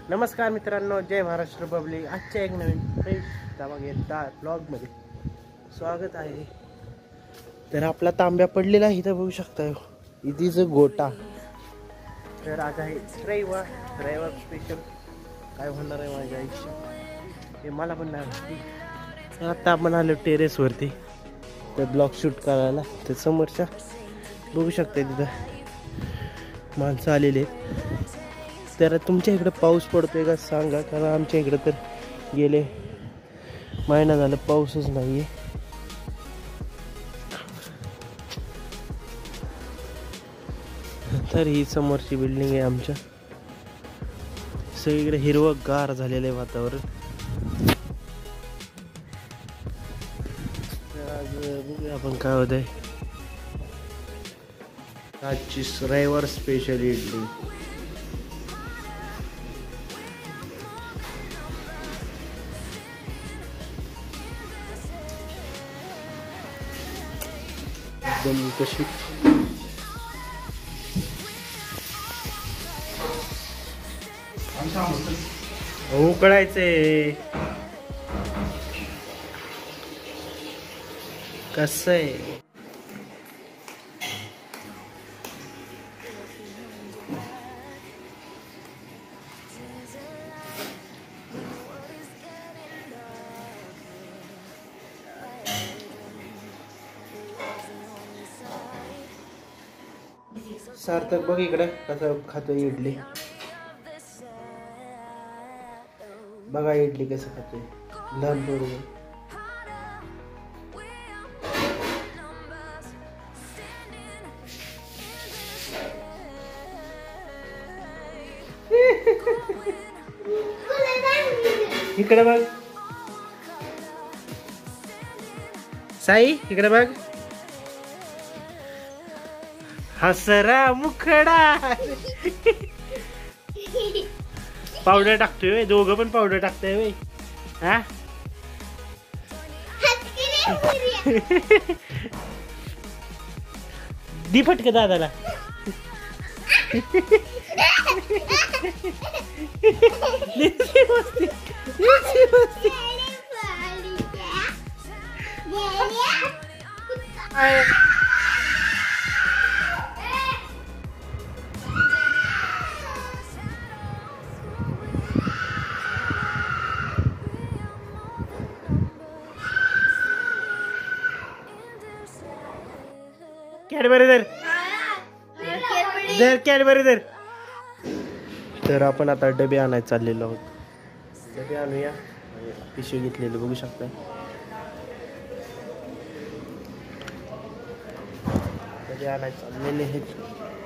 नमस्कार मित्रांनो, जय महाराष्ट्र पब्लिक. आजच्या एक नवीन फ्रेश ब्लॉगमध्ये स्वागत आहे. तर आपला तांब्या पडलेला आहे इथं बघू शकता. इथेच गोटा. तर आज आहे रविवार स्पेशल. काय होणार आहे माझ्या आयुष्यात हे मला पण नाही. आता आपण आलो टेरेसवरती तर ब्लॉग शूट करायला. तर समोरच्या बघू शकता तिथं माणसं आलेली आहेत. तर तुमच्या इकडं पाऊस पडतोय का सांगा, कारण आमच्या इकडं तर गेले महिना झालं पाऊसच नाही आहे. तर ही समोरची बिल्डिंग आहे आमच्या. सगळीकडे हिरवंगार झालेलं आहे वातावरण. तर आज बघूया आपण काय होत आहे. आजची रविवार स्पेशल इडली. एकदम कशी उकळायचंय. कसं आहे सार्थक बघ इकडे कसं खातोय इडली. बघा इडली कसं खातोय लहान पोरगं. इकडे बघ साई, इकडे बघ. हसरा मुखडा. पावडर टाकतोय, दोघं पण पावडर टाकतोय वे. हा दी फटके दादाला. कॅडबरी दर. तर आपण आता डबे आणायला चाललेलो आहोत. डबे आणूया. पिशवी घेतलेली बघू शकता. डबे आणायला चाललेले आहेत.